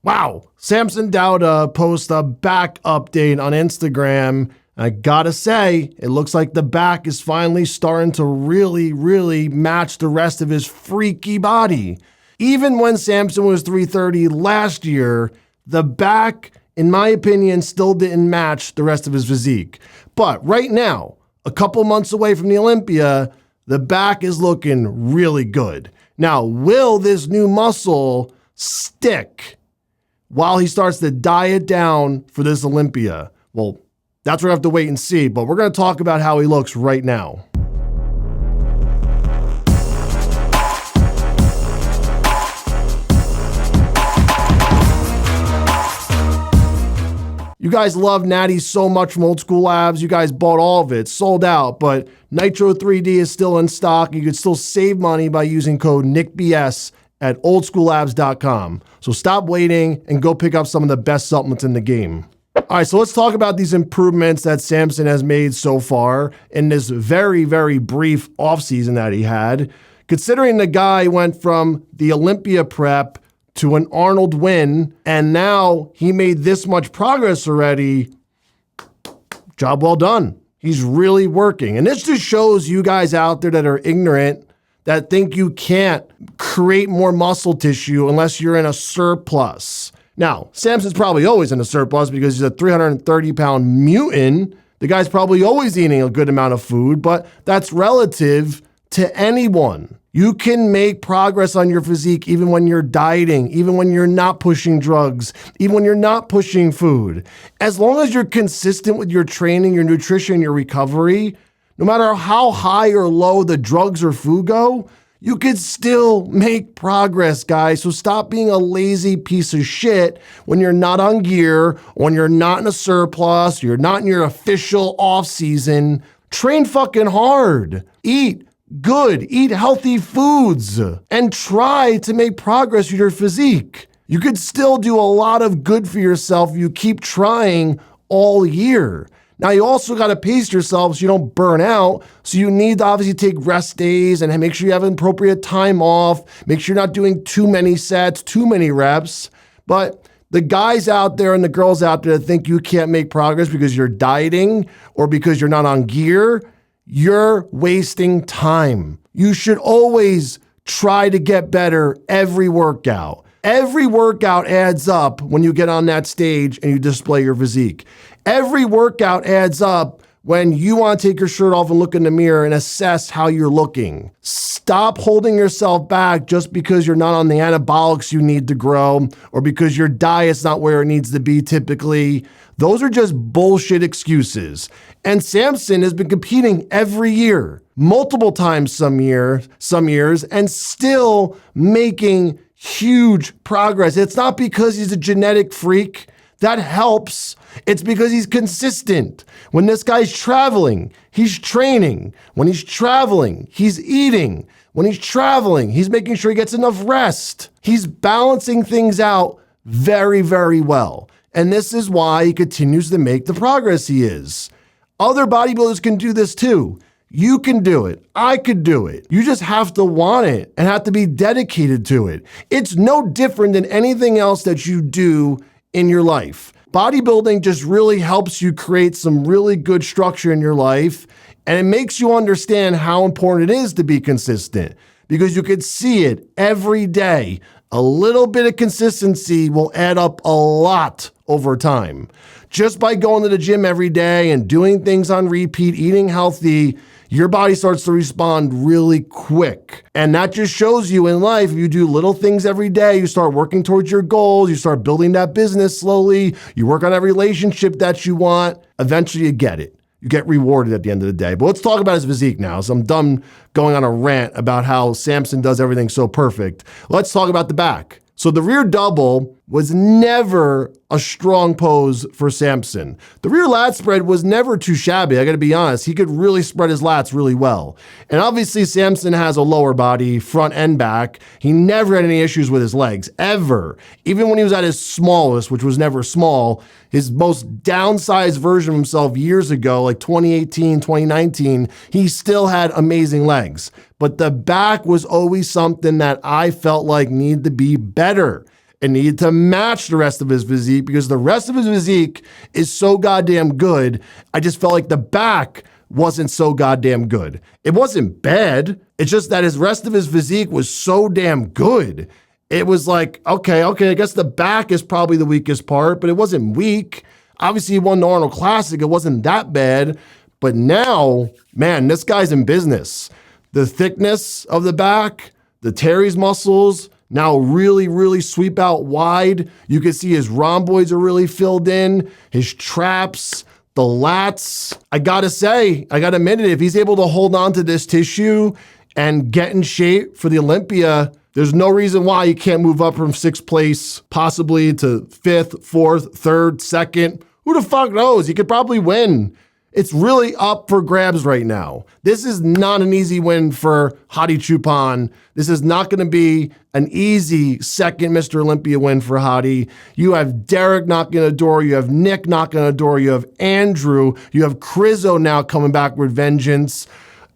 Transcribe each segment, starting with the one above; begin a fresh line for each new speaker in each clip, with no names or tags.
Wow. Samson Dauda posts a back update on Instagram. I gotta say, it looks like the back is finally starting to really match the rest of his freaky body. Even when Samson was 330 last year, the back, in my opinion, still didn't match the rest of his physique. But right now, a couple months away from the Olympia, the back is looking really good. Now, will this new muscle stick while he starts to diet down for this Olympia? Well, that's what we have to wait and see, but we're going to talk about how he looks right now. You guys love Natty so much from Old School Labs. You guys bought all of it, sold out, but Nitro 3D is still in stock. You can still save money by using code NICKBS at oldschoollabs.com. So stop waiting and go pick up some of the best supplements in the game. All right, so let's talk about these improvements that Samson has made so far in this very brief offseason that he had. Considering the guy went from the Olympia prep to an Arnold win, and now he made this much progress already, job well done. He's really working. And this just shows you guys out there that are ignorant, that think you can't create more muscle tissue unless you're in a surplus. Now, Samson's probably always in a surplus because he's a 330-pound mutant. The guy's probably always eating a good amount of food, but that's relative to anyone. You can make progress on your physique even when you're dieting, even when you're not pushing drugs, even when you're not pushing food. As long as you're consistent with your training, your nutrition, your recovery, no matter how high or low the drugs or food go, you can still make progress, guys. So stop being a lazy piece of shit when you're not on gear, when you're not in a surplus, you're not in your official off season. Train fucking hard. Eat good, eat healthy foods, and try to make progress with your physique. You could still do a lot of good for yourself if you keep trying all year. Now, you also got to pace yourself so you don't burn out. So you need to obviously take rest days and make sure you have an appropriate time off. Make sure you're not doing too many sets, too many reps. But the guys out there and the girls out there that think you can't make progress because you're dieting or because you're not on gear, you're wasting time. You should always try to get better every workout. Every workout adds up when you get on that stage and you display your physique. Every workout adds up when you want to take your shirt off and look in the mirror and assess how you're looking. Stop holding yourself back just because you're not on the anabolics you need to grow or because your diet's not where it needs to be typically. Those are just bullshit excuses. And Samson has been competing every year, multiple times some years, and still making huge progress. It's not because he's a genetic freak. That helps. It's because he's consistent. When this guy's traveling, he's training. When he's traveling, he's eating. When he's traveling, he's making sure he gets enough rest. He's balancing things out very well. And this is why he continues to make the progress he is. Other bodybuilders can do this too. You can do it. I could do it. You just have to want it and have to be dedicated to it. It's no different than anything else that you do in your life. Bodybuilding just really helps you create some really good structure in your life, and it makes you understand how important it is to be consistent because you can see it every day. A little bit of consistency will add up a lot over time. Just by going to the gym every day and doing things on repeat, eating healthy, your body starts to respond really quick. And that just shows you in life, if you do little things every day, you start working towards your goals, you start building that business slowly, you work on that relationship that you want, eventually you get it. You get rewarded at the end of the day. But let's talk about his physique now. So I'm done going on a rant about how Samson does everything so perfect. Let's talk about the back. So the rear double was never a strong pose for Samson. The rear lat spread was never too shabby. I gotta be honest, he could really spread his lats really well. And obviously Samson has a lower body, front and back. He never had any issues with his legs, ever. Even when he was at his smallest, which was never small, his most downsized version of himself years ago, like 2018, 2019, he still had amazing legs. But the back was always something that I felt like needed to be better. It needed to match the rest of his physique because the rest of his physique is so goddamn good. I just felt like the back wasn't so goddamn good. It wasn't bad. It's just that his rest of his physique was so damn good. It was like, okay, I guess the back is probably the weakest part, but it wasn't weak. Obviously, he won the Arnold Classic. It wasn't that bad. But now, man, this guy's in business. The thickness of the back, the teres muscles, now really, really sweep out wide. You can see his rhomboids are really filled in, his traps, the lats. I gotta admit it, if he's able to hold on to this tissue and get in shape for the Olympia, there's no reason why he can't move up from 6th place, possibly to 5th, 4th, 3rd, 2nd. Who the fuck knows? He could probably win. It's really up for grabs right now. This is not an easy win for Hadi Choopan. This is not going to be an easy second Mr. Olympia win for Hadi. You have Derek knocking a door. You have Nick knocking a door. You have Andrew. You have Crizzo now coming back with vengeance.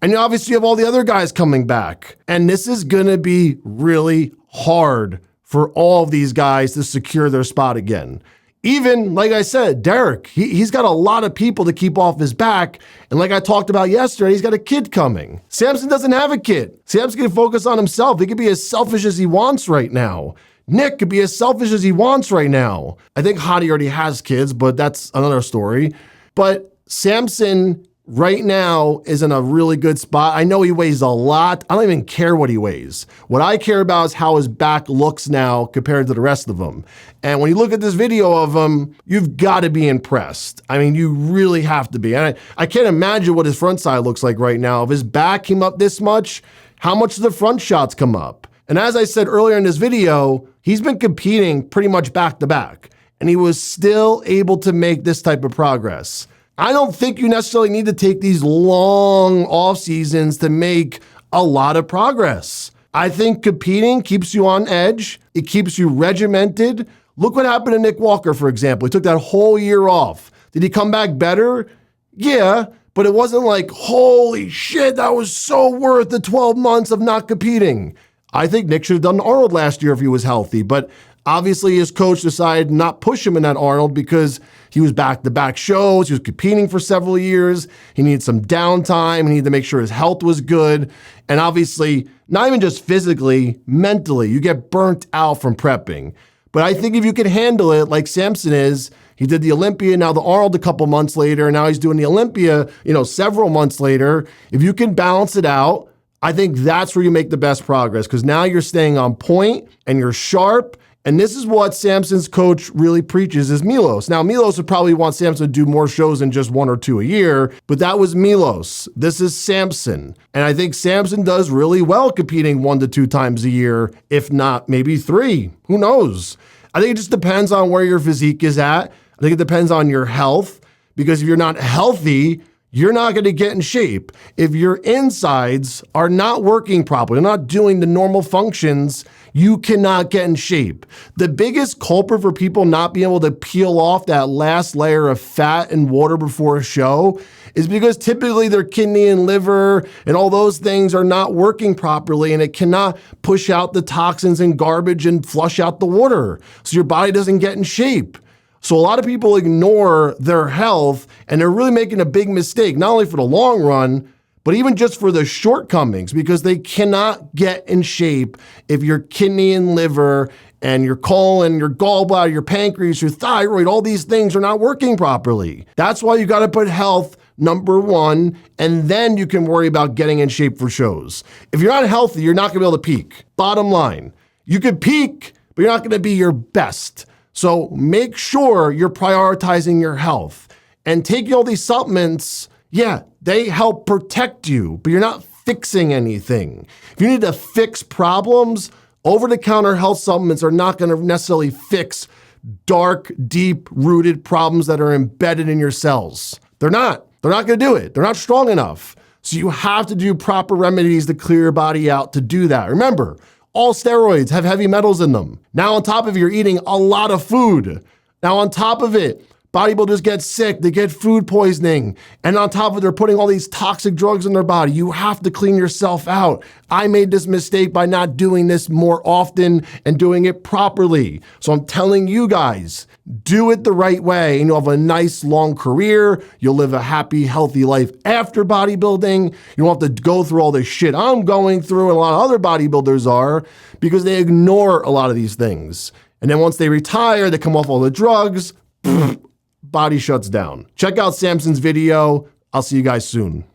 And you obviously have all the other guys coming back. And this is going to be really hard for all of these guys to secure their spot again. Even, like I said, Derek, he's got a lot of people to keep off his back. And like I talked about yesterday, he's got a kid coming. Samson doesn't have a kid. Samson can focus on himself. He can be as selfish as he wants right now. Nick could be as selfish as he wants right now. I think Hadi already has kids, but that's another story. But Samson right now is in a really good spot. I know he weighs a lot. I don't even care what he weighs. What I care about is how his back looks now compared to the rest of them. And when you look at this video of him, you've got to be impressed. I mean, you really have to be. And I can't imagine what his front side looks like right now. If his back came up this much, how much do the front shots come up? And as I said earlier in this video, he's been competing pretty much back to back, and he was still able to make this type of progress. I don't think you necessarily need to take these long off seasons to make a lot of progress. I think competing keeps you on edge. It keeps you regimented. Look what happened to Nick Walker, for example. He took that whole year off. Did he come back better? Yeah, but it wasn't like, holy shit, that was so worth the 12 months of not competing. I think Nick should have done Arnold last year if he was healthy, but obviously his coach decided not push him in that Arnold because he was back-to-back shows. He was competing for several years. He needed some downtime. He needed to make sure his health was good. And obviously, not even just physically, mentally, you get burnt out from prepping. But I think if you can handle it like Samson is, he did the Olympia, now the Arnold a couple months later, and now he's doing the Olympia, several months later. If you can balance it out, I think that's where you make the best progress, because now you're staying on point and you're sharp. And this is what Samson's coach really preaches is Milos. Now, Milos would probably want Samson to do more shows than just 1 or 2 a year, but that was Milos. This is Samson. And I think Samson does really well competing 1 to 2 times a year, if not maybe 3. Who knows? I think it just depends on where your physique is at. I think it depends on your health, because if you're not healthy, you're not going to get in shape. If your insides are not working properly, not doing the normal functions, you cannot get in shape. The biggest culprit for people not being able to peel off that last layer of fat and water before a show is because typically their kidney and liver and all those things are not working properly, and it cannot push out the toxins and garbage and flush out the water. So your body doesn't get in shape. So a lot of people ignore their health, and they're really making a big mistake, not only for the long run, but even just for the shortcomings, because they cannot get in shape if your kidney and liver and your colon, your gallbladder, your pancreas, your thyroid, all these things are not working properly. That's why you got to put health number 1, and then you can worry about getting in shape for shows. If you're not healthy, you're not going to be able to peak. Bottom line, you could peak, but you're not going to be your best. So make sure you're prioritizing your health. And taking all these supplements, yeah, they help protect you, but you're not fixing anything. If you need to fix problems, over-the-counter health supplements are not going to necessarily fix dark, deep-rooted problems that are embedded in your cells. They're not. They're not going to do it. They're not strong enough. So you have to do proper remedies to clear your body out to do that. Remember, all steroids have heavy metals in them. Now on top of it, you're eating a lot of food. Now on top of it, Bodybuilders get sick, they get food poisoning, and on top of it, they're putting all these toxic drugs in their body. You have to clean yourself out. I made this mistake by not doing this more often and doing it properly. So I'm telling you guys, do it the right way and you'll have a nice long career. You'll live a happy, healthy life after bodybuilding. You don't have to go through all this shit I'm going through and a lot of other bodybuilders are because they ignore a lot of these things. And then once they retire, they come off all the drugs, body shuts down. Check out Samson's video. I'll see you guys soon.